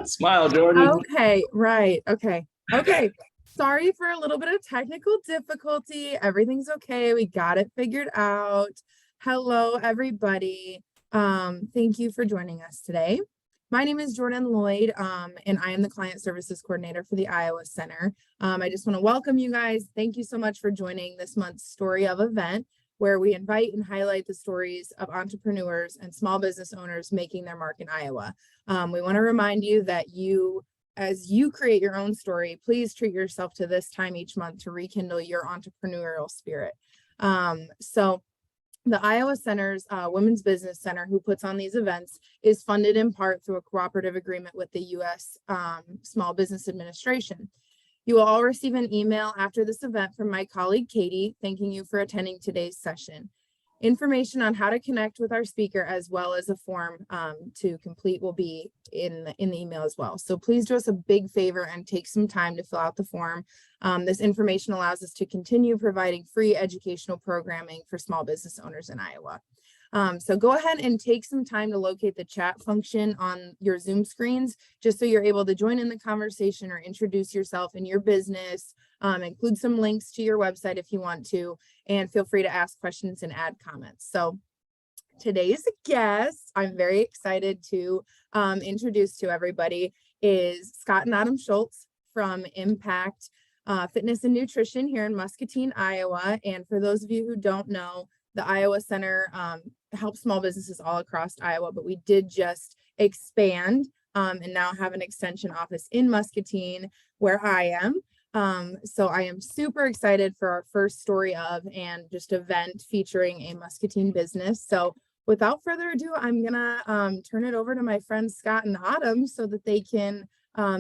Smile, Jordan. Okay, right. Okay. Sorry for a little bit of technical difficulty. Everything's okay. We got it figured out. Hello, everybody. Thank you for joining us today. My name is Jordan Lloyd, and I am the Client Services Coordinator for the Iowa Center. I just want to welcome you guys. Thank you so much for joining this month's Story of event, where we invite and highlight the stories of entrepreneurs and small business owners making their mark in Iowa. We want to remind you that as you create your own story, please treat yourself to this time each month to rekindle your entrepreneurial spirit. So the Iowa Center's Women's Business Center, who puts on these events, is funded in part through a cooperative agreement with the U.S. Small Business Administration. You will all receive an email after this event from my colleague, Katie, thanking you for attending today's session. Information on how to connect with our speaker, as well as a form to complete, will be in the email as well. So please do us a big favor and take some time to fill out the form. This information allows us to continue providing free educational programming for small business owners in Iowa. So go ahead and take some time to locate the chat function on your Zoom screens, just so you're able to join in the conversation or introduce yourself and your business. Include some links to your website if you want to, and feel free to ask questions and add comments. So today's guest, I'm very excited to introduce to everybody, is Scott and Adam Schultz from Impact Fitness and Nutrition here in Muscatine, Iowa. And for those of you who don't know, the Iowa Center helps small businesses all across Iowa, but we did just expand and now have an extension office in Muscatine, where I am. So I am super excited for our first story of and just event featuring a Muscatine business. So without further ado, I'm gonna turn it over to my friends Scott and Autumn so that they can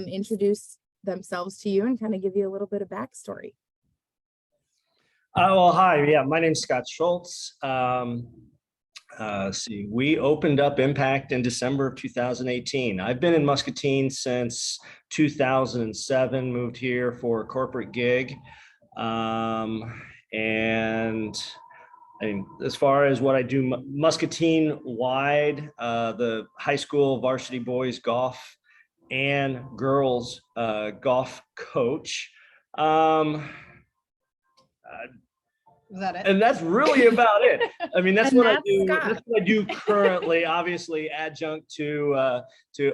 introduce themselves to you and kind of give you a little bit of backstory. Well, hi. Yeah, my name's Scott Schultz. We opened up Impact in December of 2018. I've been in Muscatine since 2007, moved here for a corporate gig. And I mean, as far as what I do, Muscatine wide, the high school varsity boys golf and girls golf coach. Is that it? And that's really about it. I mean, that's what I do. Scott. That's what I do currently, obviously adjunct to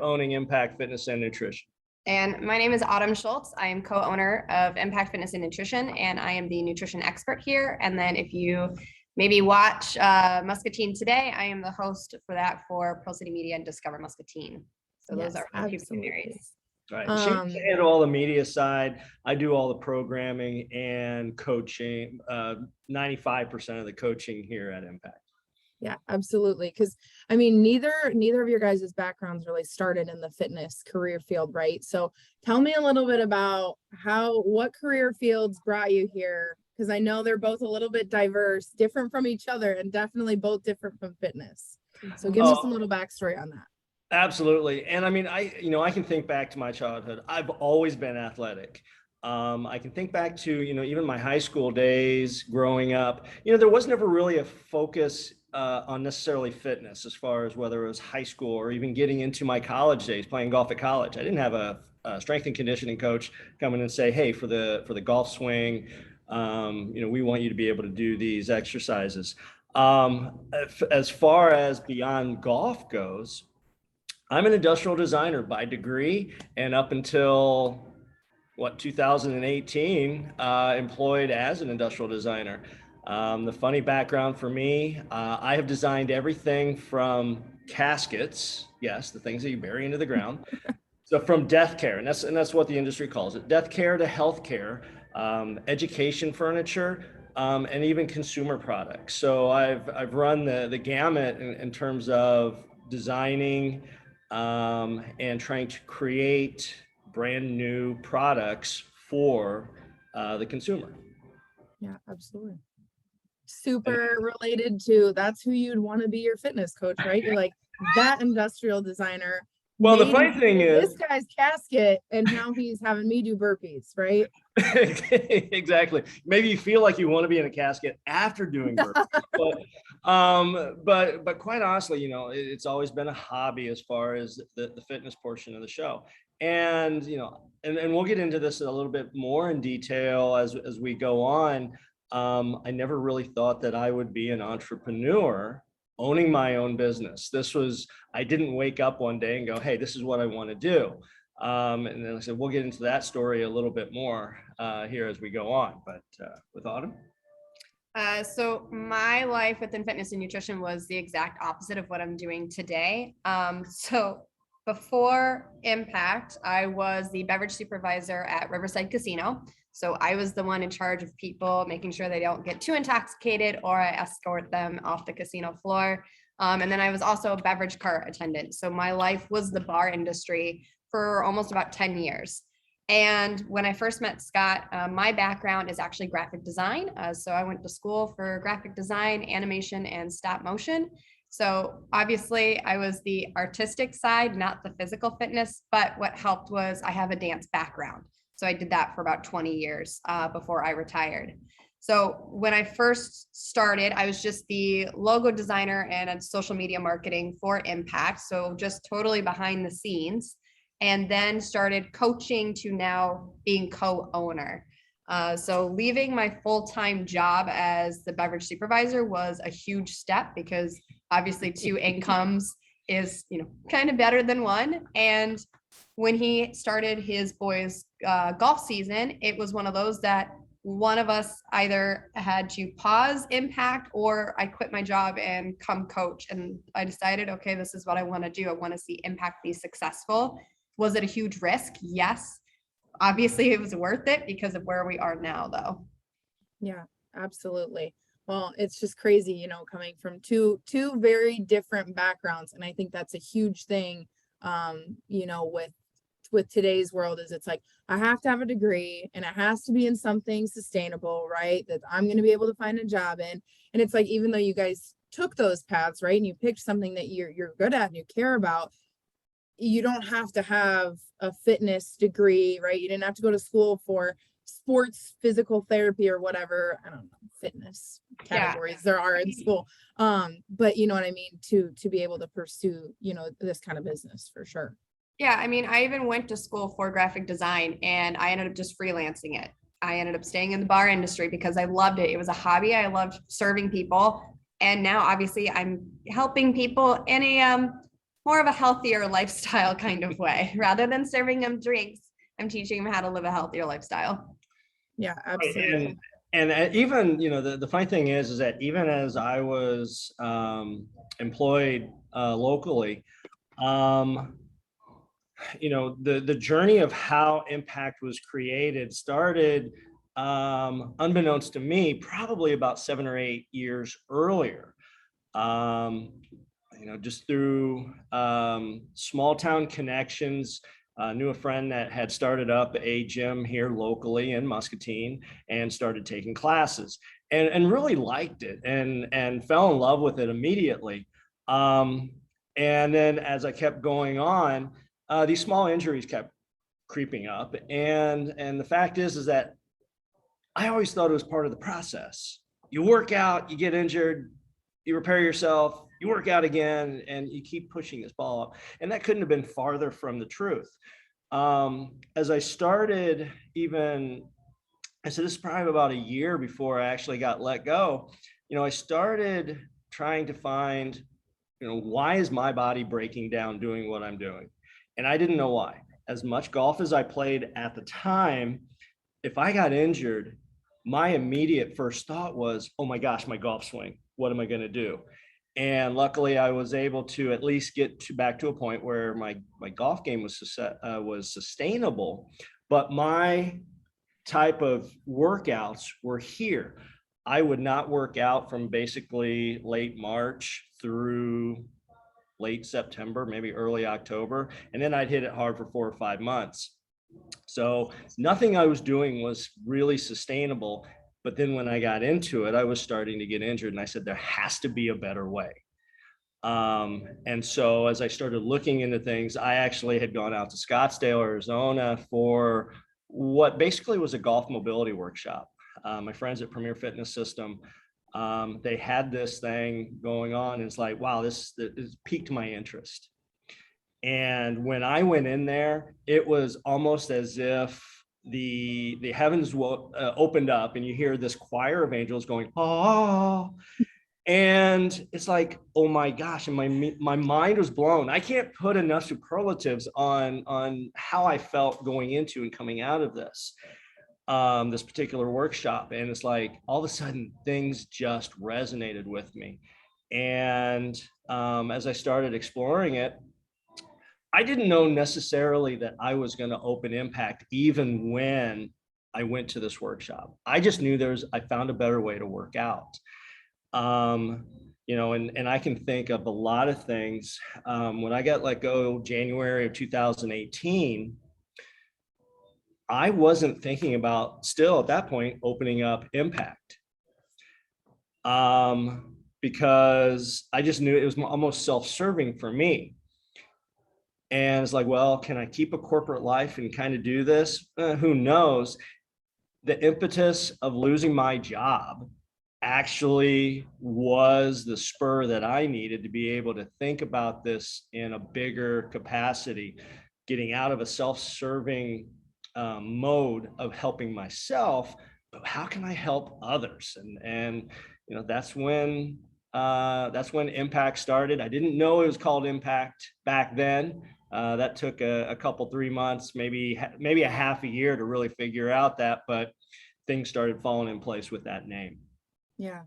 owning Impact Fitness and Nutrition. And my name is Autumn Schultz. I am co-owner of Impact Fitness and Nutrition, and I am the nutrition expert here. And then if you maybe watch Muscatine Today, I am the host for that for Pearl City Media and Discover Muscatine. So those are my two areas. Right. She handles all the media side. I do all the programming and coaching, 95% of the coaching here at Impact. Yeah, absolutely. Because I mean, neither of your guys' backgrounds really started in the fitness career field, right? So tell me a little bit about what career fields brought you here, because I know they're both a little bit diverse, different from each other, and definitely both different from fitness. So give us a little backstory on that. Absolutely. And I mean, I can think back to my childhood. I've always been athletic. I can think back to, even my high school days growing up, there was never really a focus on necessarily fitness as far as whether it was high school or even getting into my college days, playing golf at college. I didn't have a strength and conditioning coach come in and say, hey, for the golf swing, we want you to be able to do these exercises. As far as beyond golf goes, I'm an industrial designer by degree, and up until 2018, employed as an industrial designer. The funny background for me, I have designed everything from caskets, yes, the things that you bury into the ground, so from death care, and that's what the industry calls it, death care to health care, education furniture, and even consumer products. So I've run the gamut in terms of designing and trying to create brand new products for the consumer. Yeah, absolutely. Super related to, that's who you'd want to be your fitness coach, right? You're like that industrial designer. Well, the funny thing is, this guy's casket, and now he's having me do burpees, right? Exactly. Maybe you feel like you want to be in a casket after doing birth, but quite honestly, it's always been a hobby as far as the fitness portion of the show. And and we'll get into this a little bit more in detail as we go on. I never really thought that I would be an entrepreneur owning my own business. I didn't wake up one day and go, hey, this is what I want to do. And then I said, we'll get into that story a little bit more here as we go on. But with Autumn? So my life within fitness and nutrition was the exact opposite of what I'm doing today. So before Impact, I was the beverage supervisor at Riverside Casino. So I was the one in charge of people, making sure they don't get too intoxicated, or I escort them off the casino floor. And then I was also a beverage cart attendant. So my life was the bar industry for almost about 10 years. And when I first met Scott, my background is actually graphic design. So I went to school for graphic design, animation, and stop motion. So obviously I was the artistic side, not the physical fitness, but what helped was I have a dance background. So I did that for about 20 years before I retired. So when I first started, I was just the logo designer and social media marketing for Impact. So just totally behind the scenes, and then started coaching to now being co-owner. So leaving my full-time job as the beverage supervisor was a huge step, because obviously 2 incomes is, kind of better than 1. And when he started his boys' golf season, it was one of those that one of us either had to pause Impact, or I quit my job and come coach. And I decided, okay, this is what I want to do. I want to see Impact be successful. Was it a huge risk? Yes. Obviously, it was worth it because of where we are now, though. Yeah, absolutely. Well, it's just crazy, coming from two very different backgrounds. And I think that's a huge thing, with today's world, is it's like, I have to have a degree and it has to be in something sustainable, right? That I'm going to be able to find a job in. And it's like, even though you guys took those paths, right? And you picked something that you're good at and you care about, you don't have to have a fitness degree, right? You didn't have to go to school for sports physical therapy or whatever, I don't know, fitness categories there are in school. But you know what I mean, to be able to pursue, this kind of business for sure. Yeah, I mean, I even went to school for graphic design and I ended up just freelancing it. I ended up staying in the bar industry because I loved it. It was a hobby. I loved serving people. And now obviously I'm helping people in a more of a healthier lifestyle kind of way. Rather than serving them drinks, I'm teaching them how to live a healthier lifestyle. Yeah, absolutely. And even, the funny thing is that even as I was employed locally, the journey of how Impact was created started unbeknownst to me, probably about 7 or 8 years earlier. Just through small town connections. Knew a friend that had started up a gym here locally in Muscatine and started taking classes and really liked it and fell in love with it immediately. And then as I kept going on, these small injuries kept creeping up. And the fact is that I always thought it was part of the process. You work out, you get injured, you repair yourself, you work out again, and you keep pushing this ball up. And that couldn't have been farther from the truth. As I started I said, this is probably about a year before I actually got let go. I started trying to find, why is my body breaking down doing what I'm doing? And I didn't know why. As much golf as I played at the time, if I got injured, my immediate first thought was, oh my gosh, my golf swing, what am I going to do? And luckily I was able to at least get back to a point where my golf game was sustainable, but my type of workouts were here. I would not work out from basically late March through late September, maybe early October, and then I'd hit it hard for 4 or 5 months. So nothing I was doing was really sustainable. But then when I got into it, I was starting to get injured, and I said, there has to be a better way. And so as I started looking into things, I actually had gone out to Scottsdale, Arizona for what basically was a golf mobility workshop. My friends at Premier Fitness System, they had this thing going on, and it's like, wow, this piqued my interest. And when I went in there, it was almost as if the heavens opened up, and you hear this choir of angels going, oh, and it's like, oh my gosh, and my mind was blown. I can't put enough superlatives on how I felt going into and coming out of this particular workshop. And it's like, all of a sudden things just resonated with me. And as I started exploring it, I didn't know necessarily that I was going to open impact even when I went to this workshop. I just knew I found a better way to work out. And I can think of a lot of things. When I got let go January of 2018, I wasn't thinking about, still at that point, opening up impact. Because I just knew it was almost self-serving for me. And it's like, well, can I keep a corporate life and kind of do this? Who knows? The impetus of losing my job actually was the spur that I needed to be able to think about this in a bigger capacity, getting out of a self-serving mode of helping myself, but how can I help others? And that's when impact started. I didn't know it was called impact back then. That took a couple, 3 months, maybe a half a year to really figure out that, but things started falling in place with that name. Yeah,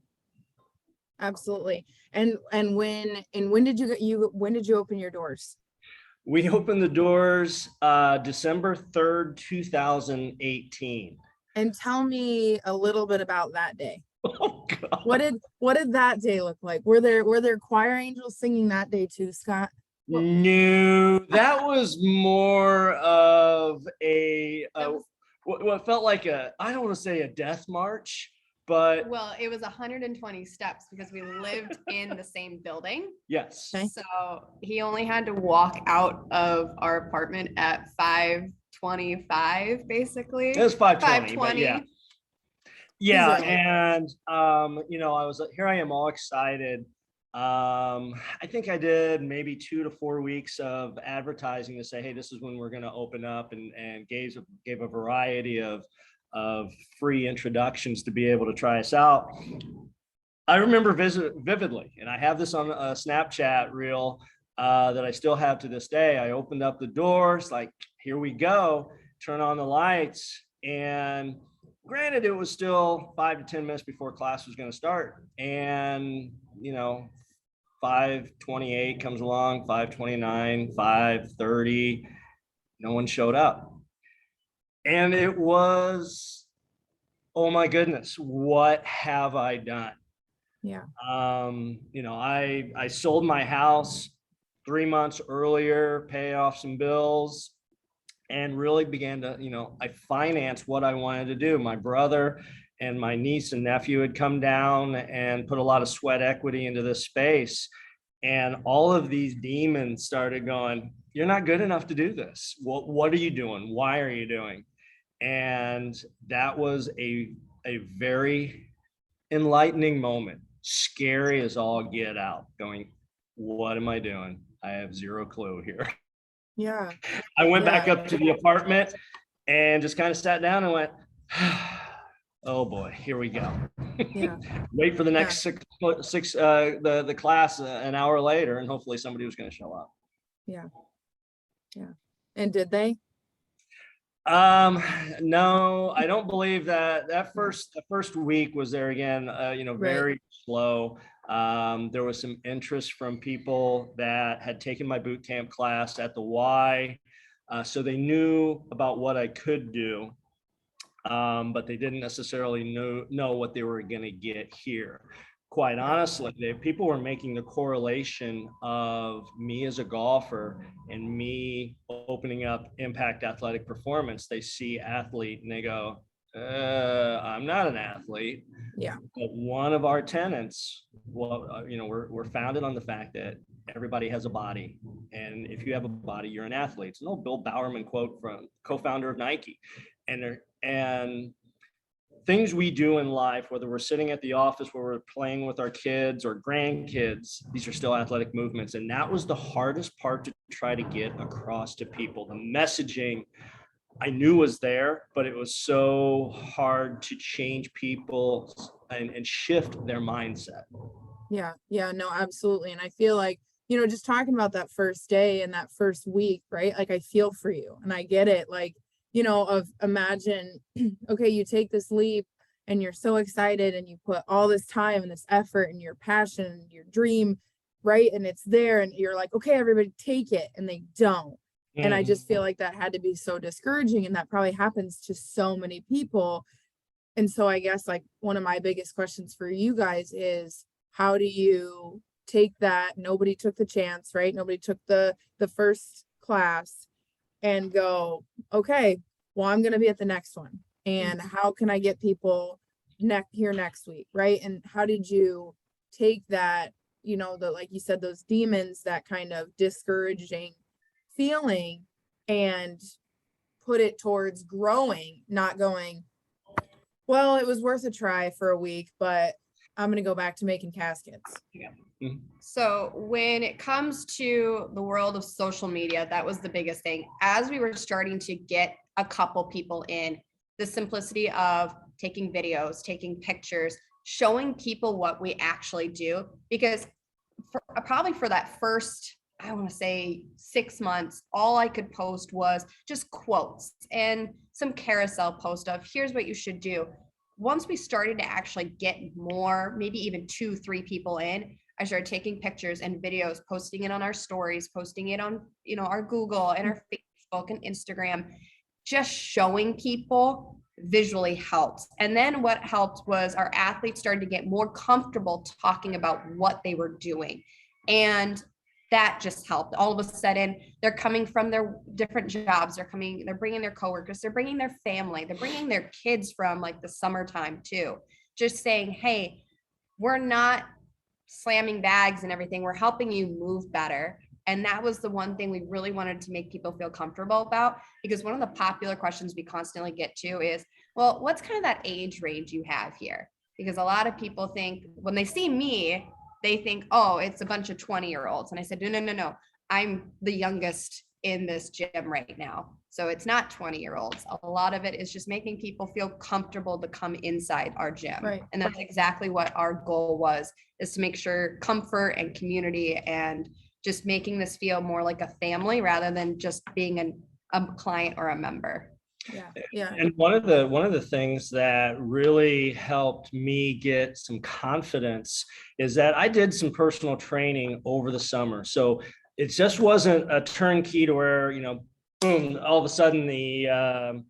absolutely. And when did you open your doors? We opened the doors December 3rd, 2018. And tell me a little bit about that day. Oh, God. What did that day look like? Were there choir angels singing that day too, Scott? No, that was more of what felt like I don't want to say a death march, but Well, it was 120 steps because we lived in the same building. yes. Okay. So he only had to walk out of our apartment at 5:25, basically. It was 5:20, but 5:20. yeah. Yeah, Easily. and I was here. I am all excited. I think I did maybe 2 to 4 weeks of advertising to say, hey, this is when we're going to open up, and gave a variety of free introductions to be able to try us out. I remember vividly, and I have this on a Snapchat reel that I still have to this day. I opened up the doors, like, here we go, turn on the lights, and granted, it was still 5 to 10 minutes before class was going to start. And, 5:28 comes along, 5:29, 5:30, no one showed up. And it was, oh my goodness, what have I done? Yeah. I sold my house 3 months earlier, pay off some bills, and really began to, I financed what I wanted to do. My brother and my niece and nephew had come down and put a lot of sweat equity into this space. And all of these demons started going, you're not good enough to do this. What are you doing? Why are you doing? And that was a very enlightening moment. Scary as all get out, going, what am I doing? I have zero clue here. Yeah. I went back up to the apartment and just kind of sat down and went, oh boy, here we go. Yeah. Wait for the next the class an hour later, and hopefully somebody was going to show up. Yeah. Yeah. And did they? No, I don't believe that. The first week was there again, very slow. There was some interest from people that had taken my boot camp class at the Y. So they knew about what I could do, but they didn't necessarily know what they were going to get here. Quite honestly, people were making the correlation of me as a golfer and me opening up Impact Athletic Performance. They see athlete and they go, I'm not an athlete. Yeah. But one of our tenets, we're founded on the fact that everybody has a body. And if you have a body, you're an athlete. It's an old Bill Bowerman quote from co-founder of Nike. and things we do in life, whether we're sitting at the office where we're playing with our kids or grandkids, these are still athletic movements. And that was the hardest part to try to get across to people. The messaging I knew was there, but it was so hard to change people and shift their mindset. Yeah, yeah, no, absolutely. And I feel like, just talking about that first day and that first week, right? Like I feel for you and I get it. Like, of imagine, okay, you take this leap and you're so excited and you put all this time and this effort and your passion, and your dream, right? And it's there and you're like, okay, everybody take it, and they don't. And I just feel like that had to be so discouraging, and that probably happens to so many people. And so I guess like one of my biggest questions for you guys is, how do you take that? Nobody took the chance, right? Nobody took the first class and go, okay, well, I'm going to be at the next one. And how can I get people here next week, right? And how did you take that, like you said, those demons, that kind of discouraging feeling, and put it towards growing, not going, well, it was worth a try for a week, but I'm going to go back to making caskets. Yeah. Mhm. So when it comes to the world of social media, that was the biggest thing. As we were starting to get a couple people in, the simplicity of taking videos, taking pictures, showing people what we actually do, because probably for that first, I want to say 6 months, all I could post was just quotes and some carousel post of here's what you should do. Once we started to actually get more, maybe even 2-3 people in, I started taking pictures and videos, posting it on our stories, posting it on, our Google and our Facebook and Instagram, just showing people visually helped. And then what helped was our athletes started to get more comfortable talking about what they were doing. And that just helped. All of a sudden, they're coming from their different jobs. They're bringing their coworkers, they're bringing their family, they're bringing their kids from like the summertime too. Just saying, hey, we're not slamming bags and everything. We're helping you move better. And that was the one thing we really wanted to make people feel comfortable about, because one of the popular questions we constantly get to is, well, what's kind of that age range you have here? Because a lot of people think when they see me, they think, oh, it's a bunch of 20-year-olds. And I said, no. I'm the youngest in this gym right now. So it's not 20-year-olds. A lot of it is just making people feel comfortable to come inside our gym. Right. And that's exactly what our goal was, is to make sure comfort and community and just making this feel more like a family rather than just being a client or a member. Yeah. And one of the things that really helped me get some confidence is that I did some personal training over the summer. So it just wasn't a turnkey to where, boom, all of a sudden the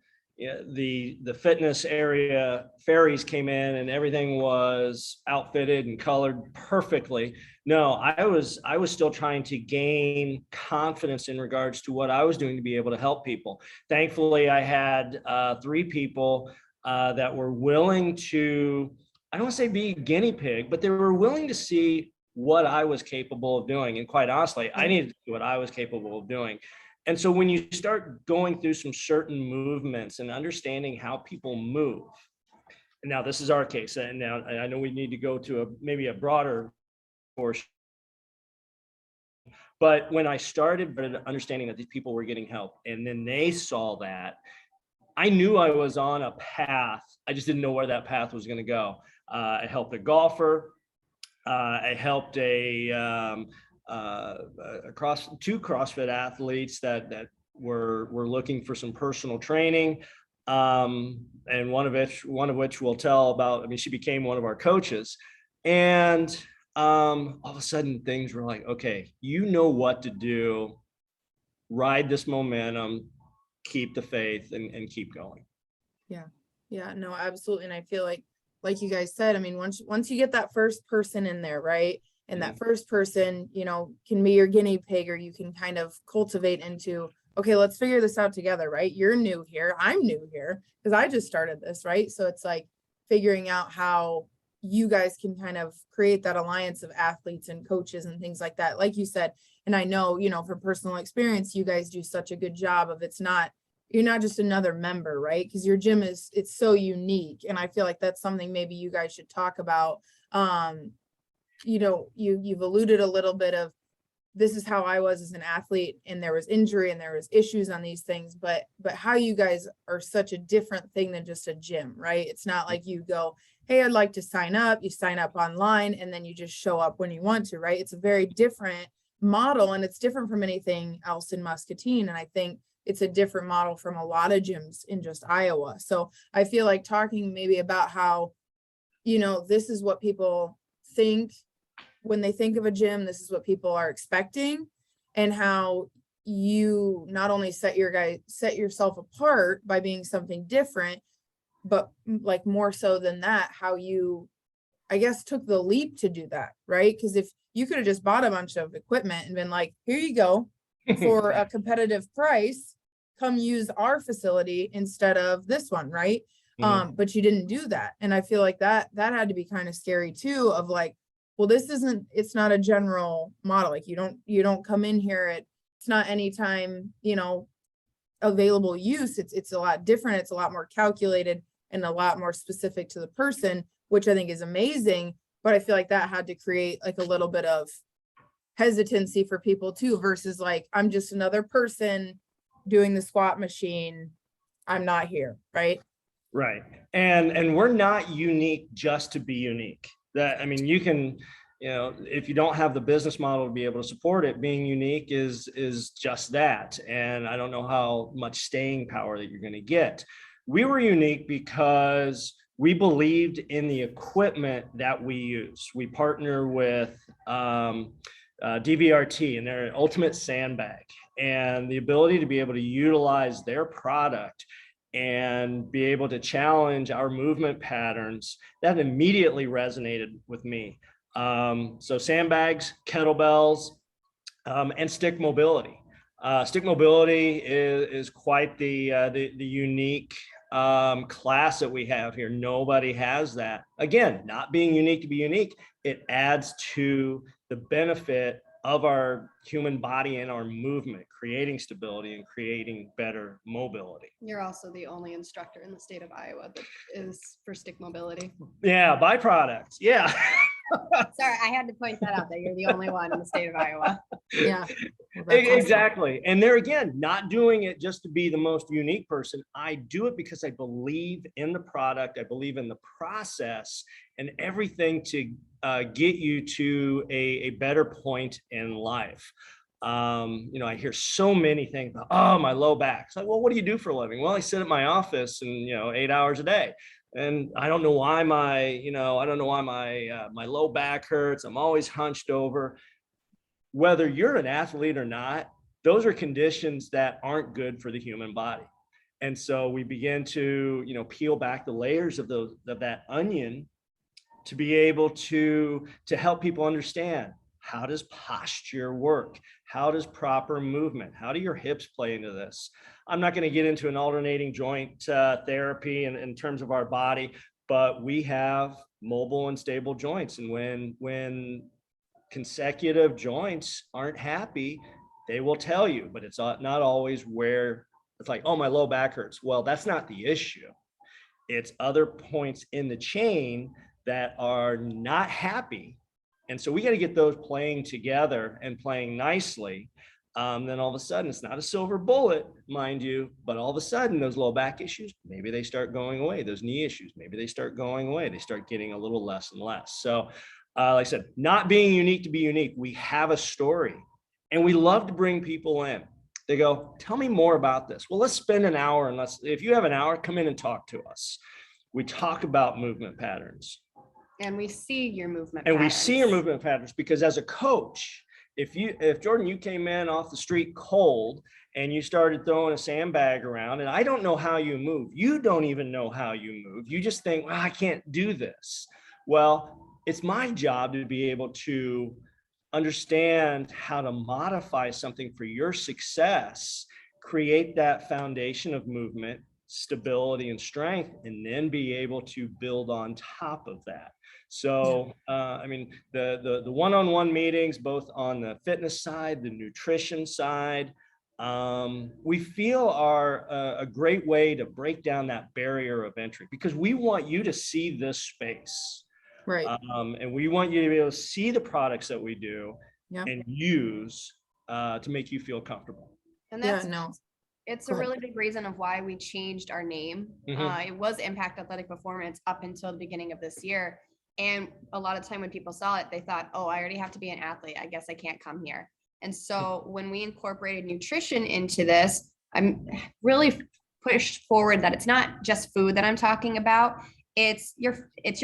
fitness area fairies came in and everything was outfitted and colored perfectly. No, I was still trying to gain confidence in regards to what I was doing to be able to help people. Thankfully, I had 3 people that were willing to, I don't want to say be guinea pig, but they were willing to see what I was capable of doing. And quite honestly, I needed to do what I was capable of doing. And so when you start going through some certain movements and understanding how people move, and now this is our case, and now I know we need to go to maybe a broader portion, but when I started understanding that these people were getting help, and then they saw that, I knew I was on a path. I just didn't know where that path was going to go. I helped a golfer. I helped two CrossFit athletes that were looking for some personal training, and one of which we'll tell about. I mean, she became one of our coaches, and all of a sudden things were like, okay, you know what to do. Ride this momentum, keep the faith, and keep going. Yeah, no, absolutely. And I feel like you guys said, I mean, once you get that first person in there, right? And that first person, can be your guinea pig, or you can kind of cultivate into, okay, let's figure this out together, right? You're new here. I'm new here because I just started this, right? So it's like figuring out how you guys can kind of create that alliance of athletes and coaches and things like that. Like you said, and I know, from personal experience, you guys do such a good job of, it's not you're not just another member, right? Because your gym it's so unique. And I feel like that's something maybe you guys should talk about. You've alluded a little bit of, this is how I was as an athlete, and there was injury and there was issues on these things, but how you guys are such a different thing than just a gym, right? It's not like you go, hey, I'd like to sign up, you sign up online, and then you just show up when you want to, right? It's a very different model, and it's different from anything else in Muscatine. And I think it's a different model from a lot of gyms in just Iowa. So I feel like talking maybe about how, this is what people think when they think of a gym, this is what people are expecting, and how you not only set yourself apart by being something different, but like more so than that, how you, I guess, took the leap to do that, right? Because if you could have just bought a bunch of equipment and been like, here you go for a competitive price, come use our facility instead of this one, right? But you didn't do that. And I feel like that had to be kind of scary too, of like, well, it's not a general model. Like you don't come in here it's not anytime, available use. It's a lot different. It's a lot more calculated and a lot more specific to the person, which I think is amazing. But I feel like that had to create like a little bit of hesitancy for people too, versus like, I'm just another person doing the squat machine. I'm not here. Right. Right. And we're not unique just to be unique. You can, if you don't have the business model to be able to support it, being unique is just that. And I don't know how much staying power that you're going to get. We were unique because we believed in the equipment that we use. We partner with DVRT and their ultimate sandbag, and the ability to be able to utilize their product and be able to challenge our movement patterns, that immediately resonated with me. So sandbags, kettlebells, and stick mobility. Stick mobility is quite the unique class that we have here. Nobody has that. Again, not being unique to be unique, it adds to the benefit of our human body and our movement, creating stability and creating better mobility. You're also the only instructor in the state of Iowa that is for stick mobility. Yeah, byproducts. Yeah. Sorry, I had to point that out, that you're the only one in the state of Iowa. Yeah. Exactly. And there again, not doing it just to be the most unique person. I do it because I believe in the product. I believe in the process and everything to get you to a better point in life. I hear so many things about, oh, my low back. It's like, well, what do you do for a living? Well, I sit at my office and, 8 hours a day. And I don't know why my low back hurts. I'm always hunched over. Whether you're an athlete or not, those are conditions that aren't good for the human body. And so we begin to, peel back the layers of that onion to be able to help people understand, how does posture work? How does proper movement? How do your hips play into this? I'm not going to get into an alternating joint therapy in terms of our body, but we have mobile and stable joints. And when consecutive joints aren't happy, they will tell you, but it's not always where it's like, oh, my low back hurts. Well, that's not the issue. It's other points in the chain that are not happy. And so we got to get those playing together and playing nicely. Then all of a sudden, it's not a silver bullet, mind you, but all of a sudden those low back issues, maybe they start going away. Those knee issues, maybe they start going away. They start getting a little less and less. So like I said, not being unique to be unique, we have a story and we love to bring people in. They go, tell me more about this. Well, let's spend an hour, and if you have an hour, come in and talk to us. We talk about movement patterns. And we see your movement patterns. We see your movement patterns, because as a coach, if Jordan, you came in off the street cold and you started throwing a sandbag around, and I don't know how you move, you don't even know how you move. You just think, well, I can't do this. Well, it's my job to be able to understand how to modify something for your success, create that foundation of movement, stability, and strength, and then be able to build on top of that. So, the one-on-one meetings, both on the fitness side, the nutrition side, we feel are a great way to break down that barrier of entry, because we want you to see this space. Right. And we want you to be able to see the products that we do Yeah. and use to make you feel comfortable. And Yeah, that's no. it's Go a ahead. really big reason of why we changed our name. Mhm. It was Impact Athletic Performance up until the beginning of this year. And a lot of time when people saw it, they thought, oh, I already have to be an athlete. I guess I can't come here. And so when we incorporated nutrition into this, I'm really pushed forward that it's not just food that I'm talking about. It's your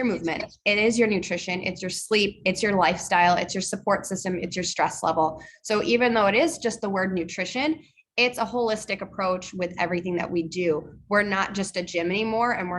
movement. It is your nutrition. It's your sleep. It's your lifestyle. It's your support system. It's your stress level. So even though it is just the word nutrition, it's a holistic approach with everything that we do. We're not just a gym anymore, and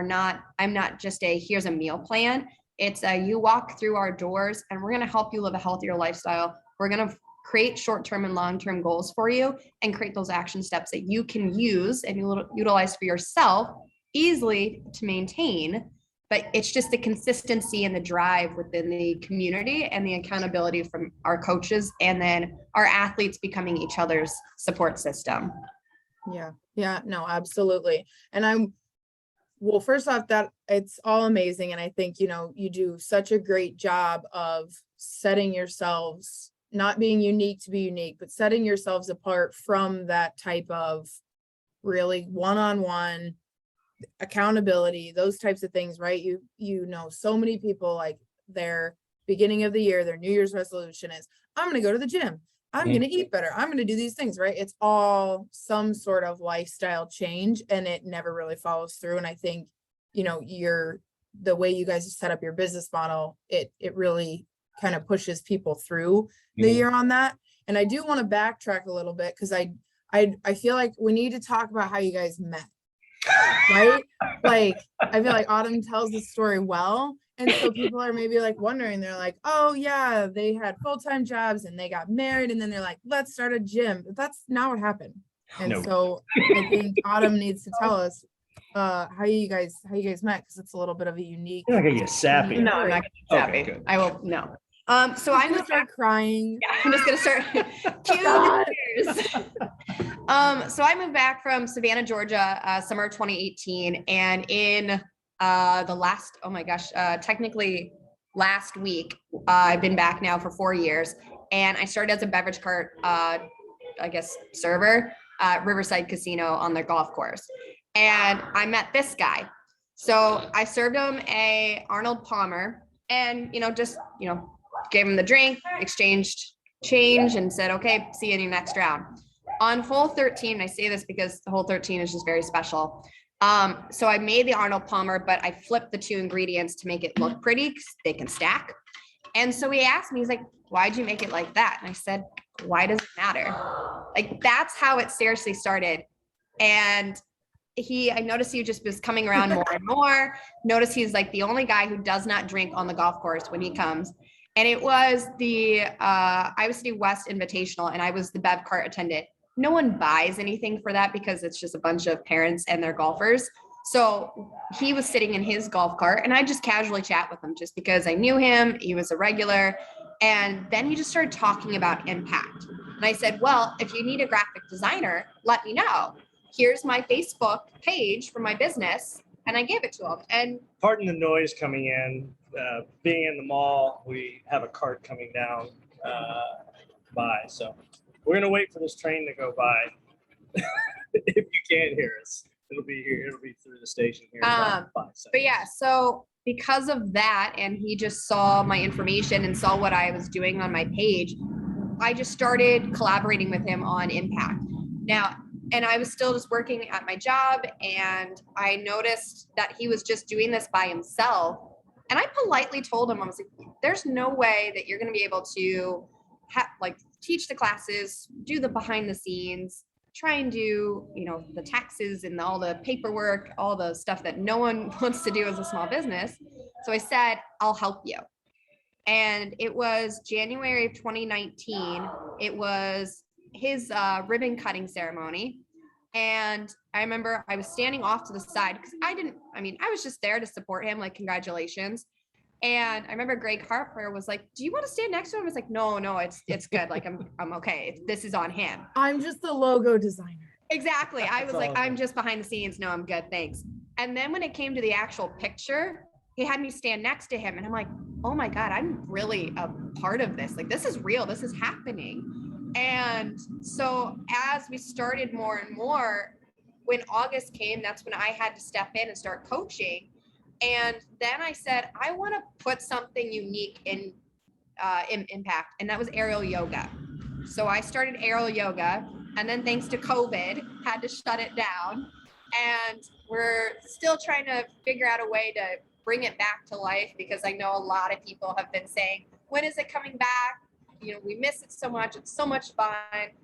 I'm not just here's a meal plan. It's you walk through our doors and we're going to help you live a healthier lifestyle. We're going to create short-term and long-term goals for you and create those action steps that you can use and utilize for yourself easily to maintain. But it's just the consistency and the drive within the community and the accountability from our coaches, and then our athletes becoming each other's support system. Yeah. Yeah, no, absolutely. And well, first off, that it's all amazing. And I think, you do such a great job of setting yourselves, not being unique to be unique, but setting yourselves apart from that type of really one-on-one accountability, those types of things, right? So many people, like, their beginning of the year, their New Year's resolution is, I'm going to go to the gym. I'm going to eat better. I'm going to do these things, right? It's all some sort of lifestyle change, and it never really follows through. And I think, the way you guys set up your business model, it really kind of pushes people through the year on that. And I do want to backtrack a little bit, because I feel like we need to talk about how you guys met. Right? Like, I feel like Autumn tells the story well. And so people are maybe like wondering, they're like, oh yeah, they had full-time jobs and they got married, and then they're like, let's start a gym. But that's not what happened. And No. so I think Autumn needs to tell us how you guys met, because it's a little bit of a unique. You're not gonna get sappy. No, I'm not gonna be Okay, happy. good. I will no. So I'm I'm gonna start crying. Yeah, I'm just gonna start. God. Cheers. So I moved back from Savannah, Georgia, summer 2018, and in the last, oh my gosh, technically last week, I've been back now for 4 years, and I started as a beverage cart, server at Riverside Casino on their golf course, and I met this guy. So I served him a Arnold Palmer, and gave him the drink, exchanged change, and said, okay, see you in your next round. On hole 13, I say this because the hole 13 is just very special. So I made the Arnold Palmer, but I flipped the 2 ingredients to make it look pretty, because they can stack. And so he asked me, he's like, why'd you make it like that? And I said, why does it matter? Like, that's how it seriously started. And I noticed he just was coming around more and more. Notice he's like the only guy who does not drink on the golf course when he comes. And it was the Iowa City West Invitational, and I was the bev cart attendant. No one buys anything for that because it's just a bunch of parents and their golfers. So he was sitting in his golf cart, and I just casually chat with him just because I knew him. He was a regular. And then he just started talking about impact. And I said, well, if you need a graphic designer, let me know. Here's my Facebook page for my business. And I gave it to him. And Pardon the noise coming in. Being in the mall, we have a cart coming down by. So we're gonna wait for this train to go by. If you can't hear us, it'll be here. It'll be through the station here. In about 5 seconds. But yeah, so because of that, and he just saw my information and saw what I was doing on my page, I just started collaborating with him on impact. Now, and I was still just working at my job, and I noticed that he was just doing this by himself. And I politely told him, I was like, there's no way that you're going to be able to teach the classes, do the behind the scenes, try and do, the taxes and all the paperwork, all the stuff that no one wants to do as a small business. So I said, I'll help you. And it was January of 2019. It was his ribbon cutting ceremony. And I remember I was standing off to the side because I was just there to support him, like, congratulations. And I remember Greg Harper was like, do you want to stand next to him? I was like, no, it's good. Like, I'm okay. This is on him. I'm just the logo designer. Exactly. I was That's like, I'm awesome. just behind the scenes. No, I'm good. Thanks. And then when it came to the actual picture, he had me stand next to him. And I'm like, oh my God, I'm really a part of this. Like, this is real. This is happening. And so as we started more and more, when August came, that's when I had to step in and start coaching. And then I said, I want to put something unique in Impact. And that was aerial yoga. So I started aerial yoga, and then thanks to COVID, had to shut it down. And we're still trying to figure out a way to bring it back to life, because I know a lot of people have been saying, when is it coming back? You know, we miss it so much. It's so much fun.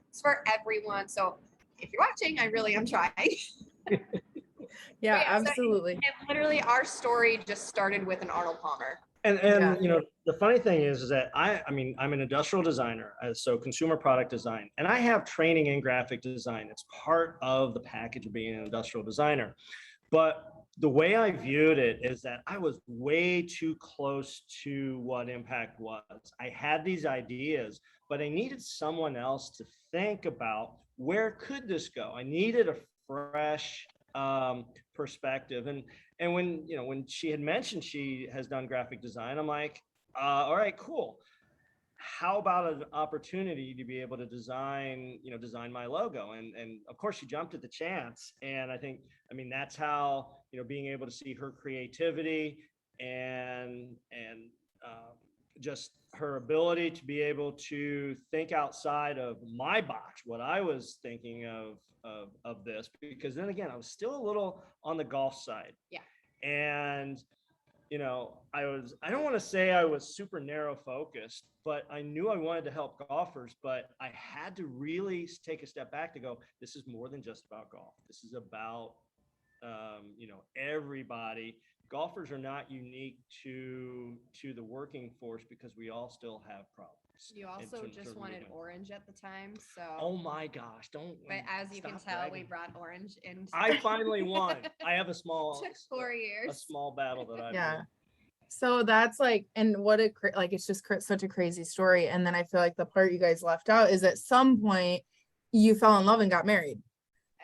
It's for everyone. So if you're watching, I really am trying. Yeah, So absolutely. and literally our story just started with an Arnold Palmer. And Yeah. you know, the funny thing is that I mean, I'm an industrial designer, so consumer product design, and I have training in graphic design. It's part of the package of being an industrial designer. But the way I viewed it is that I was way too close to what impact was. I had these ideas, but I needed someone else to think about, where could this go? I needed a fresh perspective. And when, you know, when she had mentioned she has done graphic design, I'm like, all right, cool. How about an opportunity to be able to design, you know, design my logo? And of course she jumped at the chance. And I mean, that's how, you know, being able to see her creativity and just her ability to be able to think outside of my box, what I was thinking of this, because then again, I was still a little on the golf side. Yeah. And you know, I don't want to say I was super narrow focused, but I knew I wanted to help golfers, but I had to really take a step back to go, this is more than just about golf. This is about, you know, everybody. Golfers are not unique to the working force, because we all still have problems. You also just wanted orange at the time. So, oh my gosh, don't. but as you can stop tell, we bragging. brought orange in. I finally won. I have a small, Took 4 a years. small battle that I Yeah. won. So that's like, and what a like, it's just such a crazy story. And then I feel like the part you guys left out is at some point you fell in love and got married.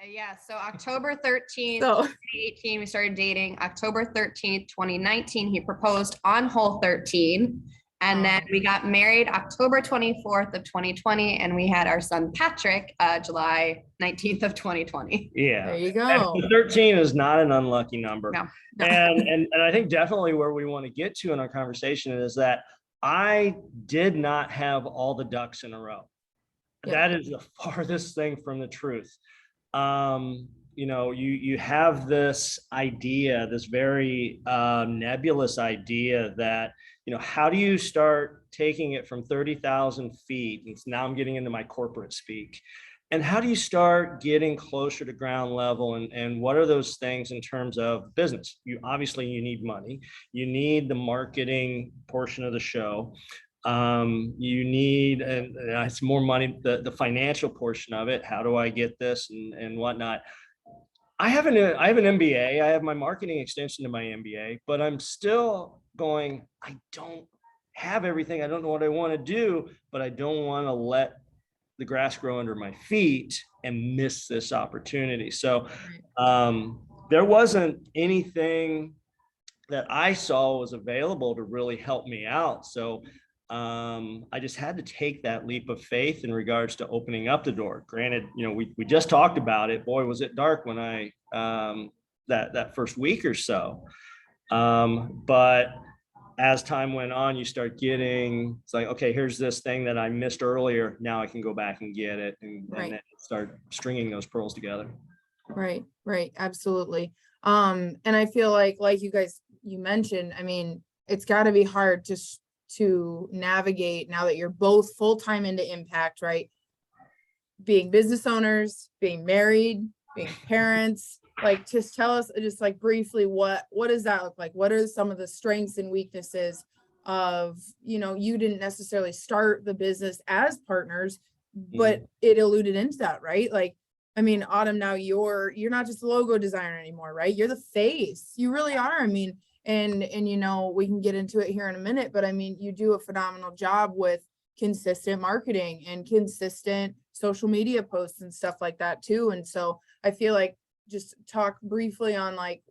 Yeah. So October 13th, So 2018, we started dating. October 13th, 2019, he proposed on hole 13. And then we got married October 24th of 2020, and we had our son Patrick July 19th of 2020. Yeah. there you go. And 13 is not an unlucky number. No. And I think definitely where we want to get to in our conversation is that I did not have all the ducks in a row. Yeah. That is the farthest thing from the truth. You know, you have this idea, this very nebulous idea that, you know, how do you start taking it from 30,000 feet? And now I'm getting into my corporate speak. And how do you start getting closer to ground level? And what are those things in terms of business? You obviously, you need money. You need the marketing portion of the show. You need, and it's more money, the financial portion of it. How do I get this and whatnot? I have an MBA. I have my marketing extension to my MBA, but I'm still going, I don't have everything. I don't know what I want to do, but I don't want to let the grass grow under my feet and miss this opportunity. So there wasn't anything that I saw was available to really help me out. So I just had to take that leap of faith in regards to opening up the door. Granted, you know, we just talked about it. Boy, was it dark when I that first week or so. But as time went on, you start getting, it's like, okay, here's this thing that I missed earlier. Now I can go back and get it and then start stringing those pearls together. Right. Absolutely. And I feel like you mentioned, I mean, it's got to be hard to navigate now that you're both full-time into impact, right? Being business owners, being married, being parents, like just tell us just like briefly, what does that look like? What are some of the strengths and weaknesses of, you know, you didn't necessarily start the business as partners, but it alluded into that, right? Like, I mean, Autumn, now you're not just a logo designer anymore, right? You're the face. You really are. I mean, and you know, we can get into it here in a minute, but I mean, you do a phenomenal job with consistent marketing and consistent social media posts and stuff like that too. And so I feel like just talk briefly on like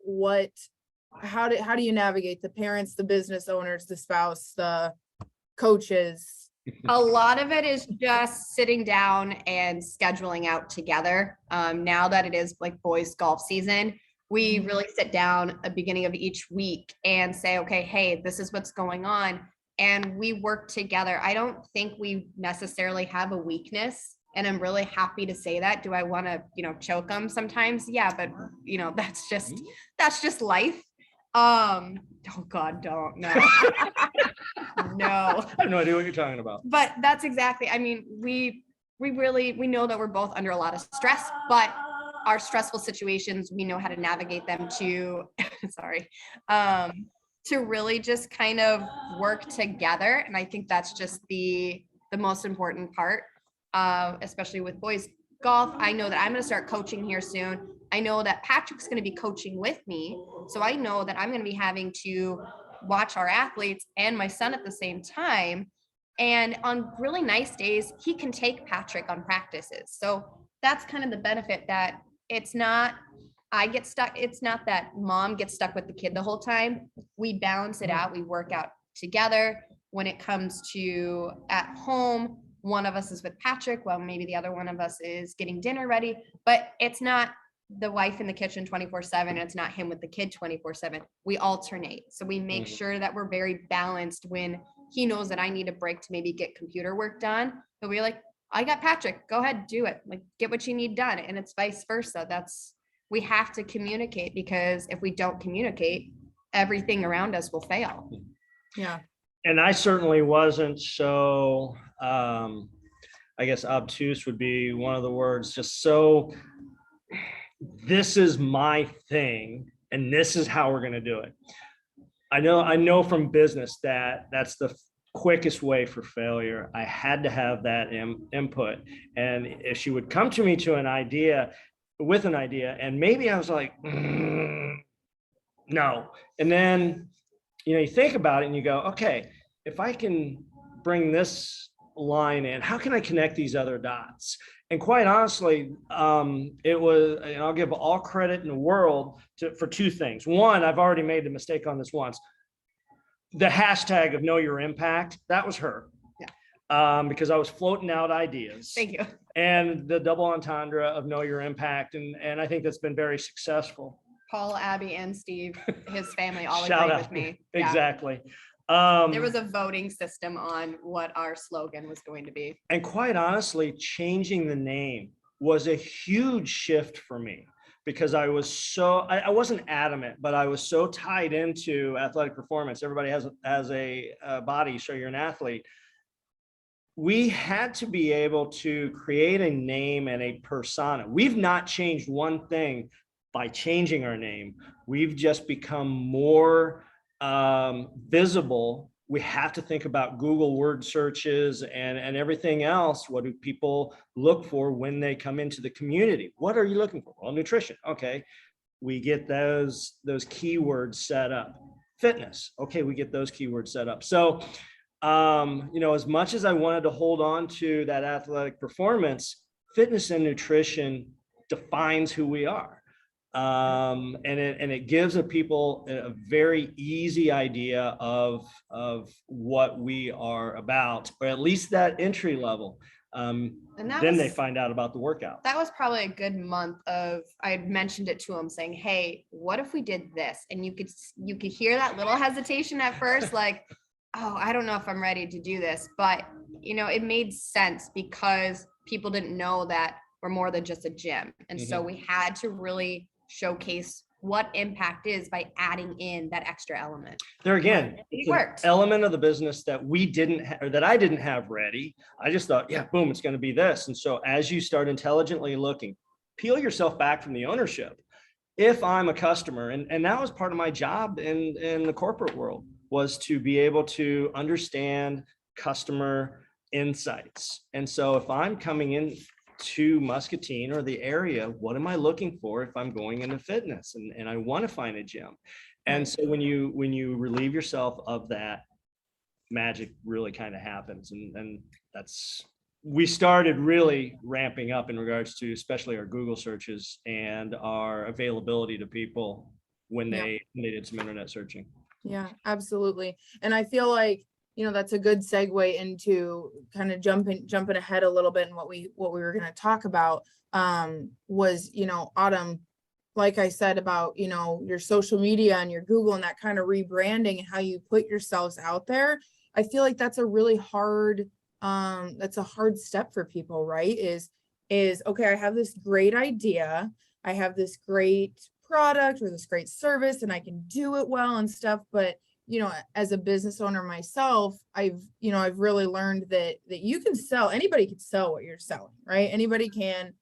how do you navigate the parents, the business owners, the spouse, the coaches? A lot of it is just sitting down and scheduling out together. Now that it is like boys golf season, we really sit down at the beginning of each week and say, okay, hey, this is what's going on. And we work together. I don't think we necessarily have a weakness. And I'm really happy to say that. Do I want to, choke them sometimes? Yeah, but that's just life. Oh God, don't. No. No. I have no idea what you're talking about. But that's exactly, I mean, we know that we're both under a lot of stress, but our stressful situations, we know how to navigate them to, sorry, to really just kind of work together. And I think that's just the most important part, especially with boys golf. I know that I'm going to start coaching here soon. I know that Patrick's going to be coaching with me. So I know that I'm going to be having to watch our athletes and my son at the same time. And on really nice days, he can take Patrick on practices. So that's kind of the benefit, that it's not I get stuck. It's not that mom gets stuck with the kid the whole time. We balance it out. We work out together. When it comes to at home, one of us is with Patrick, well, maybe the other one of us is getting dinner ready, but it's not the wife in the kitchen 24/7. It's not him with the kid 24/7. We alternate. So we make sure that we're very balanced. When he knows that I need a break to maybe get computer work done, but we're like, I got Patrick, go ahead, do it. Like, get what you need done. And it's vice versa. We have to communicate, because if we don't communicate, everything around us will fail. Yeah. And I certainly wasn't so, I guess obtuse would be one of the words, just so, this is my thing and this is how we're going to do it. I know from business that that's the quickest way for failure. I had to have that input. And if she would come to me with an idea, and maybe I was like, no. And then, you think about it and you go, okay, if I can bring this line in, how can I connect these other dots? And quite honestly, it was, and I'll give all credit in the world for two things. One, I've already made the mistake on this once. The hashtag of know your impact, that was her. Yeah. Because I was floating out ideas. Thank you. And the double entendre of know your impact. And I think that's been very successful. Paul, Abby, and Steve, his family all Shout agreed out. with me. Exactly. There was a voting system on what our slogan was going to be. And quite honestly, changing the name was a huge shift for me, because I wasn't adamant, but I was so tied into athletic performance. Everybody has a body, so you're an athlete. We had to be able to create a name and a persona. We've not changed one thing by changing our name. We've just become more visible. We have to think about Google word searches and everything else. What do people look for when they come into the community? What are you looking for? Well, nutrition. Okay. We get those keywords set up. Fitness. Okay. We get those keywords set up. So, as much as I wanted to hold on to that athletic performance, fitness and nutrition defines who we are. And it gives people a very easy idea of what we are about, or at least that entry level. Then they find out about the workout. That was probably a good month of, I mentioned it to him saying, hey, what if we did this? And you could hear that little hesitation at first, like, oh, I don't know if I'm ready to do this, but it made sense, because people didn't know that we're more than just a gym. And so we had to really showcase what impact is by adding in that extra element. There again, it worked. An element of the business that we didn't or that I didn't have ready. I just thought, yeah, boom, it's going to be this. And so as you start intelligently looking, peel yourself back from the ownership. If I'm a customer, and that was part of my job in the corporate world, was to be able to understand customer insights. And so if I'm coming in to Muscatine or the area, what am I looking for if I'm going into fitness and I want to find a gym? And Right. so when you relieve yourself of that, magic really kind of happens. And that's, we started really ramping up in regards to especially our Google searches and our availability to people when Yeah. they did some internet searching. Yeah, absolutely. And I feel like, that's a good segue into kind of jumping ahead a little bit, and what we were going to talk about was, Autumn, like I said about, your social media and your Google and that kind of rebranding and how you put yourselves out there. I feel like that's a really hard that's a hard step for people, right? Is okay, I have this great idea, I have this great product or this great service, and I can do it well and stuff, but as a business owner myself, I've really learned that you can sell, anybody can sell what you're selling, right? Anybody can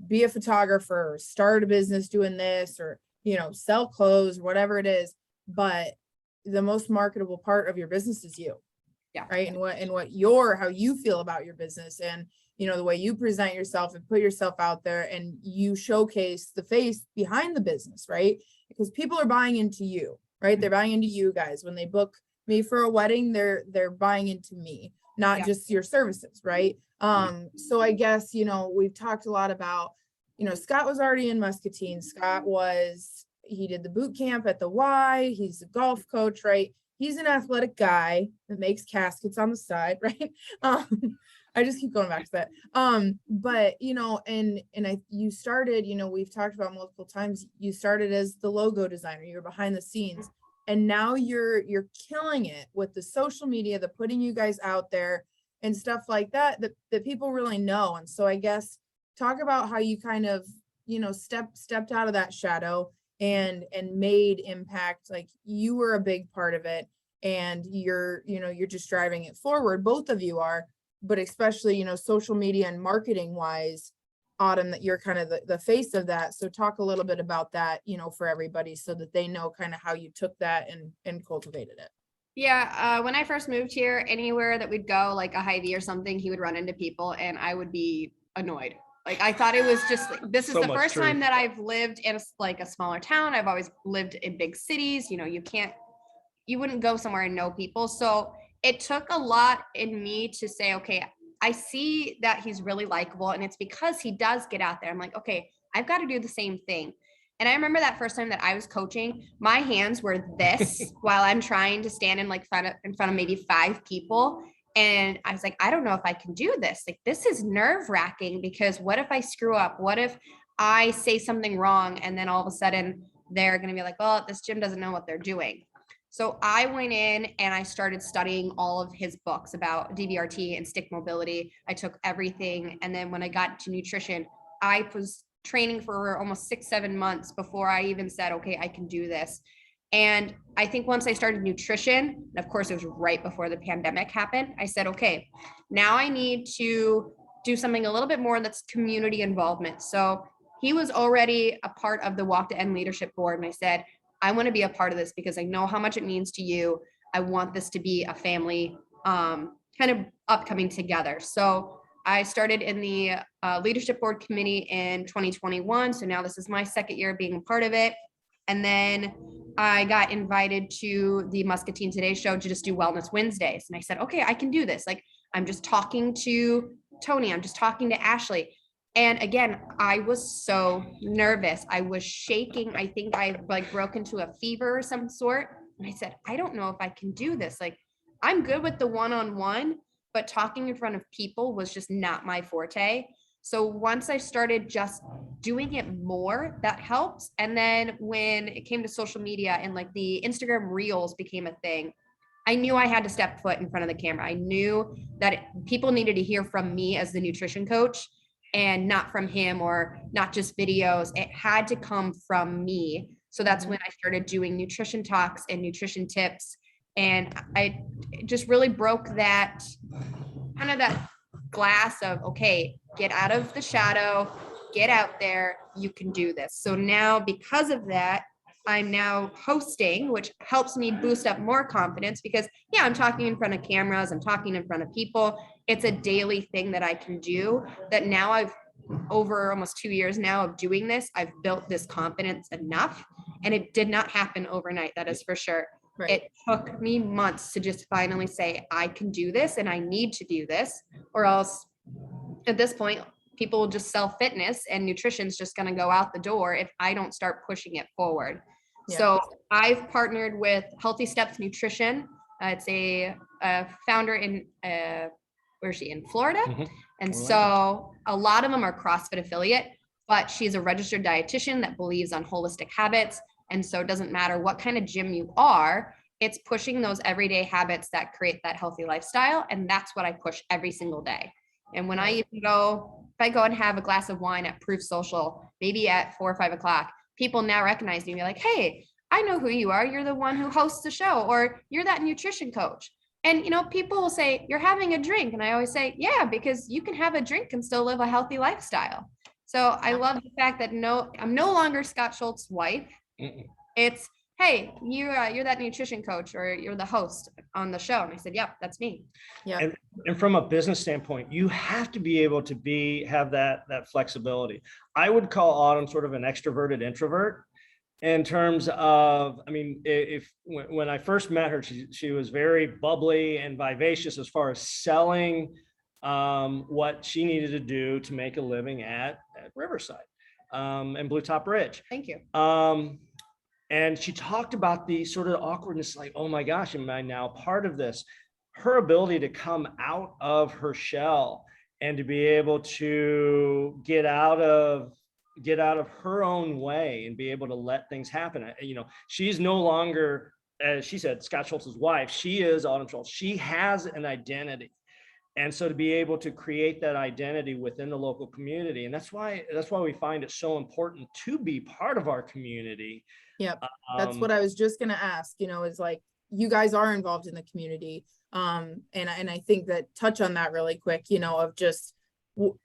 be a photographer or start a business doing this, or sell clothes, whatever it is, but the most marketable part of your business is you. Yeah. Right. And how you feel about your business, and the way you present yourself and put yourself out there, and you showcase the face behind the business, right? Because people are buying into you, right? They're buying into you guys. When they book me for a wedding, they're buying into me, not Yeah. just your services, right? So I guess, we've talked a lot about, Scott was already in Muscatine. He did the boot camp at the Y. He's a golf coach, right? He's an athletic guy that makes caskets on the side, right? I just keep going back to that. But you started, we've talked about multiple times, you started as the logo designer, you're behind the scenes, and now you're killing it with the social media, the putting you guys out there and stuff like that people really know. And so I guess talk about how you kind of, stepped out of that shadow and made impact. Like, you were a big part of it, and you're just driving it forward. Both of you are, but especially, social media and marketing wise, Autumn, that you're kind of the face of that. So talk a little bit about that, for everybody, so that they know kind of how you took that and cultivated it. Yeah, when I first moved here, anywhere that we'd go, like a Hy-Vee or something, he would run into people and I would be annoyed. Like, I thought it was just like, this is So the much first truth. time that I've lived in a smaller town. I've always lived in big cities. You wouldn't go somewhere and know people. So it took a lot in me to say, okay, I see that he's really likable, and it's because he does get out there. I'm like, okay, I've got to do the same thing. And I remember that first time that I was coaching, my hands were this while I'm trying to stand in front of maybe 5 people. And I was like, I don't know if I can do this. Like, this is nerve wracking, because what if I screw up? What if I say something wrong? And then all of a sudden they're going to be like, well, this gym doesn't know what they're doing. So I went in and I started studying all of his books about DBRT and stick mobility. I took everything. And then when I got to nutrition, I was training for almost 6-7 months before I even said, okay, I can do this. And I think once I started nutrition, and of course it was right before the pandemic happened, I said, okay, now I need to do something a little bit more that's community involvement. So he was already a part of the Walk to End Leadership Board. And I said, I want to be a part of this because I know how much it means to you. I want this to be a family kind of upcoming together. So I started in the leadership board committee in 2021. So now this is my second year being a part of it. And then I got invited to the Muscatine Today show to just do Wellness Wednesdays. And I said, okay, I can do this. Like, I'm just talking to Tony. I'm just talking to Ashley. And again, I was so nervous. I was shaking. I think I broke into a fever or some sort. And I said, I don't know if I can do this. Like, I'm good with the one-on-one, but talking in front of people was just not my forte. So once I started just doing it more, that helped. And then when it came to social media and like the Instagram Reels became a thing, I knew I had to step foot in front of the camera. I knew that people needed to hear from me as the nutrition coach and not from him, or not just videos. It had to come from me. So that's when I started doing nutrition talks and nutrition tips. And I just really broke that kind of that glass of, okay, get out of the shadow, get out there, you can do this. So now because of that, I'm now hosting, which helps me boost up more confidence, because yeah, I'm talking in front of cameras, I'm talking in front of people. It's a daily thing that I can do, that now I've over almost 2 years now of doing this, I've built this confidence enough, and it did not happen overnight. That is for sure. Right. It took me months to just finally say, I can do this and I need to do this, or else at this point, people will just sell fitness and nutrition's just going to go out the door if I don't start pushing it forward. Yeah. So I've partnered with Healthy Steps Nutrition. It's a founder in, where's she, in Florida? And so a lot of them are CrossFit affiliate, but she's a registered dietitian that believes on holistic habits. And so it doesn't matter what kind of gym you are, it's pushing those everyday habits that create that healthy lifestyle. And that's what I push every single day. And when I even go, if I go and have a glass of wine at Proof Social, maybe at 4 or 5 o'clock, people now recognize me and be like, hey, I know who you are. You're the one who hosts the show, or you're that nutrition coach. And, you know, people will say, you're having a drink. And I always say, yeah, because you can have a drink and still live a healthy lifestyle. So I love the fact that I'm no longer Scott Schultz's wife. It's, hey, you're that nutrition coach, or you're the host on the show. And I said, yep, that's me. Yeah. And from a business standpoint, you have to be able to have that flexibility. I would call Autumn sort of an extroverted introvert in terms of, I mean, when I first met her, she was very bubbly and vivacious as far as selling what she needed to do to make a living at Riverside and Blue Top Ridge. Thank you. And she talked about the sort of awkwardness, like, oh my gosh, am I now part of this? Her ability to come out of her shell and to be able to get out of her own way and be able to let things happen. You know, she's no longer, as she said, Scott Schultz's wife. She is Autumn Schultz. She has an identity. And so to be able to create that identity within the local community, and that's why we find it so important to be part of our community. Yep. That's what I was just going to ask, you know, is like, you guys are involved in the community. And I think that touch on that really quick, you know, of just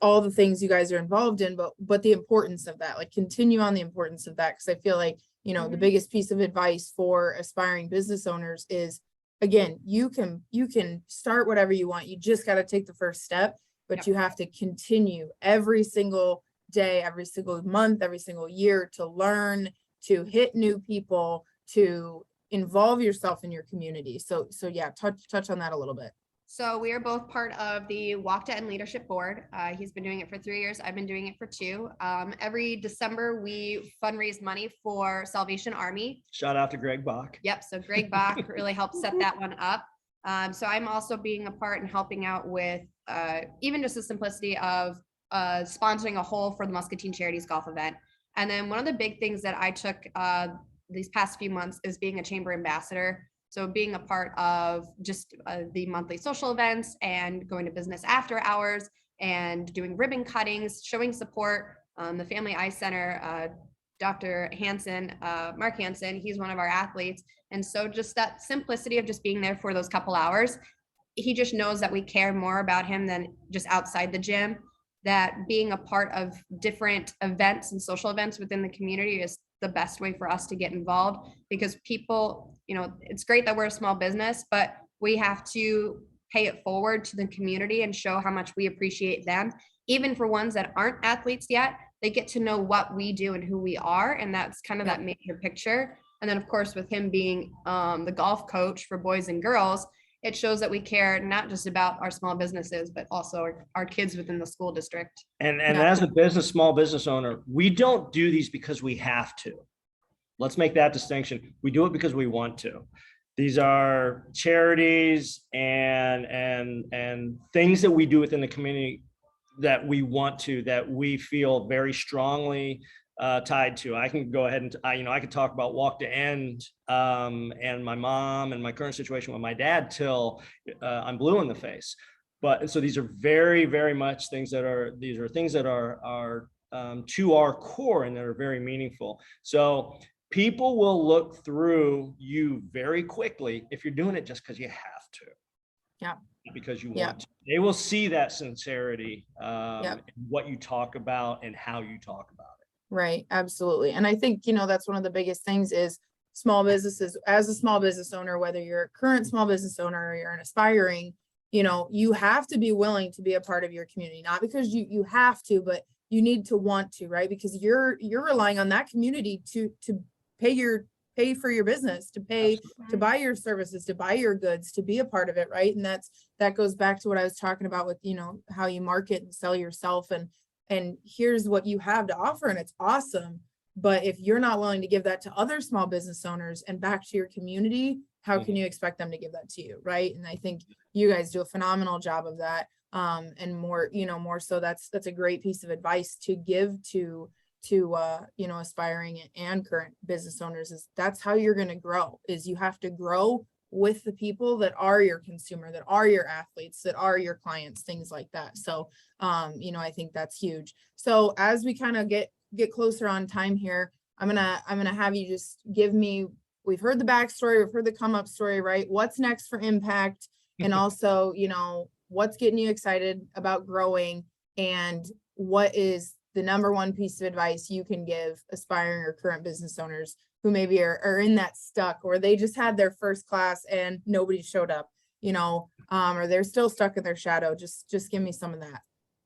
all the things you guys are involved in, but the importance of that, like continue on the importance of that. Cause I feel like, you know, the biggest piece of advice for aspiring business owners is, again, you can start whatever you want. You just got to take the first step, but you have to continue every single day, every single month, every single year to learn, to hit new people, to involve yourself in your community. So yeah, touch on that a little bit. So we are both part of the Walk to End Leadership Board. He's been doing it for 3 years. I've been doing it for 2. Every December, we fundraise money for Salvation Army. Shout out to Greg Bach. Yep. So Greg Bach really helped set that one up. So I'm also being a part and helping out with even just the simplicity of sponsoring a hole for the Muscatine Charities golf event. And then one of the big things that I took these past few months is being a chamber ambassador. So being a part of just the monthly social events and going to business after hours and doing ribbon cuttings, showing support. The Family Eye Center, Dr. Hansen, Mark Hansen, he's one of our athletes. And so just that simplicity of just being there for those couple hours, he just knows that we care more about him than just outside the gym, that being a part of different events and social events within the community is the best way for us to get involved, because people, you know, it's great that we're a small business, but we have to pay it forward to the community and show how much we appreciate them. Even for ones that aren't athletes yet, they get to know what we do and who we are. And that's kind of that major picture. And then of course, with him being the golf coach for boys and girls, it shows that we care not just about our small businesses, but also our kids within the school district. And as a small business owner, we don't do these because we have to. Let's make that distinction. We do it because we want to. These are charities and things that we do within the community that we want to, that we feel very strongly tied to. I can go ahead and I could talk about Walk to End and my mom and my current situation with my dad till I'm blue in the face. But so these are very, very much things that are to our core and that are very meaningful. So people will look through you very quickly if you're doing it just because you have to. Yeah. Because you want to. They will see that sincerity in what you talk about and how you talk about it. Right. Absolutely. And I think, that's one of the biggest things is small businesses, as a small business owner, whether you're a current small business owner or you're an aspiring, you have to be willing to be a part of your community, not because you have to, but you need to want to, right? Because you're relying on that community to pay for your business, to pay, to buy your services, to buy your goods, to be a part of it, right? And that goes back to what I was talking about with, you know, how you market and sell yourself, and here's what you have to offer, and it's awesome. But if you're not willing to give that to other small business owners and back to your community, how can you expect them to give that to you, right? And I think you guys do a phenomenal job of that. And more, you know, more so that's a great piece of advice to give to you know, aspiring and current business owners, is that's how you're going to grow, is you have to grow with the people that are your consumer, that are your athletes, that are your clients, things like that. So, you know, I think that's huge. So as we kind of get closer on time here, I'm gonna have you just give me, we've heard the backstory, we've heard the come up story, right? What's next for Impact? And also, you know, what's getting you excited about growing, and what is the number one piece of advice you can give aspiring or current business owners who maybe are in that stuck, or they just had their first class and nobody showed up, you know, or they're still stuck in their shadow. Just give me some of that.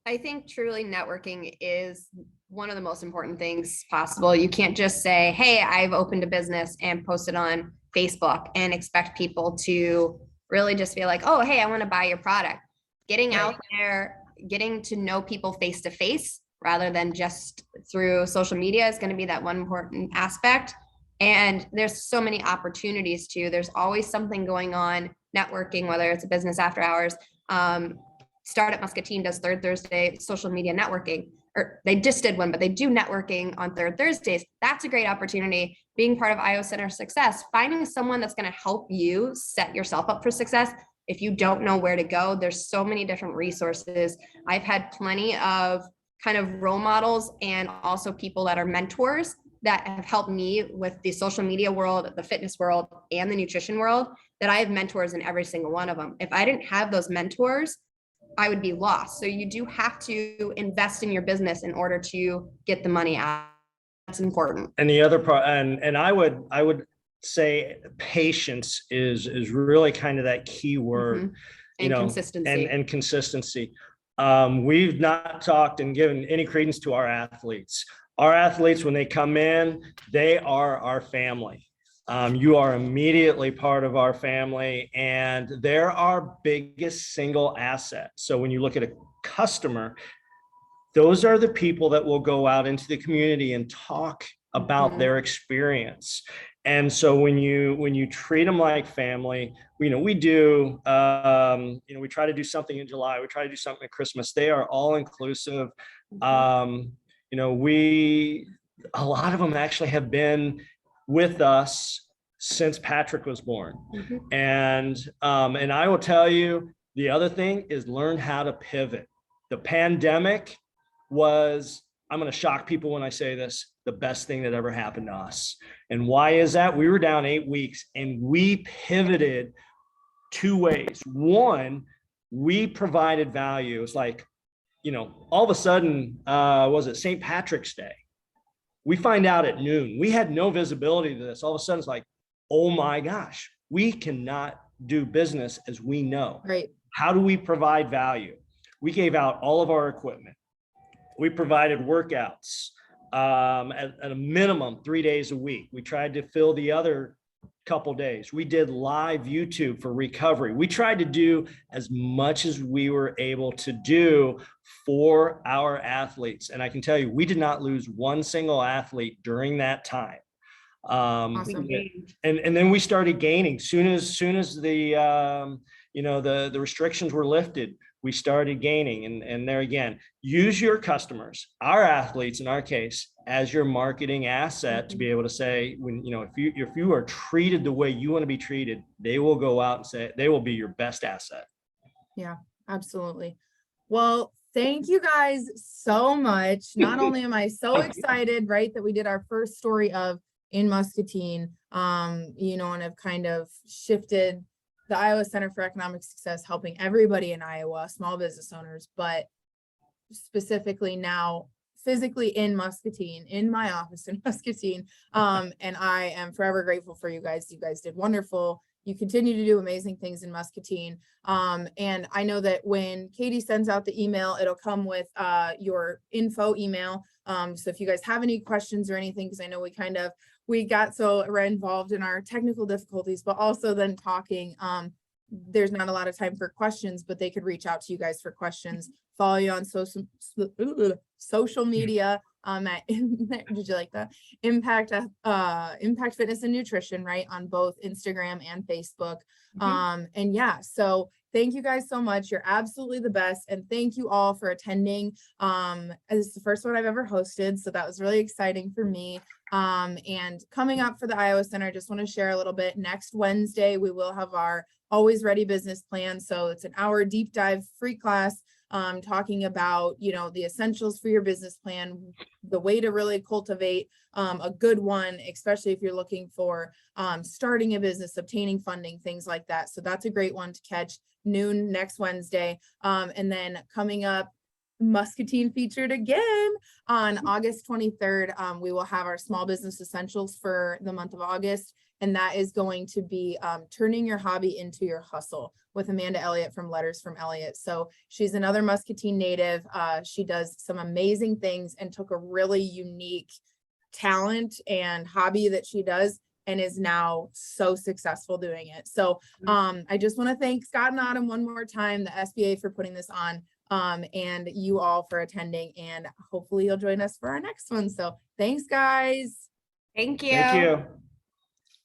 I think truly networking is one of the most important things possible. You can't just say, hey, I've opened a business and post it on Facebook and expect people to really just feel like, oh, hey, I want to buy your product. Getting out there, getting to know people face to face rather than just through social media is going to be that one important aspect. And there's so many opportunities too. There's always something going on, networking, whether it's a business after hours. Startup Muscatine does Third Thursday social media networking, or they just did one, but they do networking on Third Thursdays. That's a great opportunity. Being part of IO Center Success, finding someone that's going to help you set yourself up for success. If you don't know where to go, there's so many different resources. I've had plenty of kind of role models and also people that are mentors that have helped me with the social media world, the fitness world, and the nutrition world, that I have mentors in every single one of them. If I didn't have those mentors, I would be lost. So you do have to invest in your business in order to get the money out. That's important. And the other part, and I would say patience is really kind of that key word, And you know, consistency. and consistency. We've not talked and given any credence to our athletes. Our athletes, when they come in, they are our family. You are immediately part of our family, and they're our biggest single asset. So when you look at a customer, those are the people that will go out into the community and talk about their experience. And so when you treat them like family, you know, we do, you know, we try to do something in July, we try to do something at Christmas. They are all inclusive. You know, a lot of them actually have been with us since Patrick was born. And I will tell you, the other thing is learn how to pivot. The pandemic was, I'm going to shock people when I say this, the best thing that ever happened to us. And why is that? We were down 8 weeks and we pivoted 2 ways. One, we provided value. It's like, you know, all of a sudden, was it St. Patrick's Day? We find out at noon. We had no visibility to this. All of a sudden, it's like, oh my gosh, we cannot do business as we know. Right. How do we provide value? We gave out all of our equipment. We provided workouts at a minimum 3 days a week. We tried to fill the other couple days. We did live YouTube for recovery. We tried to do as much as we were able to do for our athletes. And I can tell you, we did not lose one single athlete during that time. Awesome. And then we started gaining. Soon as the you know, the restrictions were lifted, we started gaining. And there again, use your customers, our athletes in our case, as your marketing asset to be able to say, when, you know, if you are treated the way you want to be treated, they will go out and say, they will be your best asset. Yeah, absolutely. Well, thank you guys so much. Not only am I so excited, right, that we did our first story of in Muscatine, you know, and have kind of shifted the Iowa Center for Economic Success, helping everybody in Iowa, small business owners, but specifically now physically in Muscatine, in my office in Muscatine. And I am forever grateful for you guys. You guys did wonderful. You continue to do amazing things in Muscatine. And I know that when Katie sends out the email, it'll come with your info email. So if you guys have any questions or anything, because I know we got so involved in our technical difficulties, but also then talking, there's not a lot of time for questions, but they could reach out to you guys for questions. Follow you on social media. Did you like that? Impact Fitness and Nutrition, right, on both Instagram and Facebook. And yeah, so thank you guys so much. You're absolutely the best, and thank you all for attending. This is the first one I've ever hosted, so that was really exciting for me. And coming up for the Iowa Center, I just want to share a little bit. Next Wednesday, we will have our Always Ready business plan. So it's an hour deep dive free class, talking about, you know, the essentials for your business plan, the way to really cultivate a good one, especially if you're looking for starting a business, obtaining funding, things like that. So that's a great one to catch, noon next Wednesday. And then coming up, Muscatine featured again on August 23rd. We will have our small business essentials for the month of August. And that is going to be turning your hobby into your hustle with Amanda Elliott from Letters from Elliott. So she's another Muscatine native. She does some amazing things and took a really unique talent and hobby that she does and is now so successful doing it. So I just want to thank Scott and Autumn one more time, the SBA, for putting this on, and you all for attending, and hopefully you'll join us for our next one. So thanks, guys. Thank you. Thank you.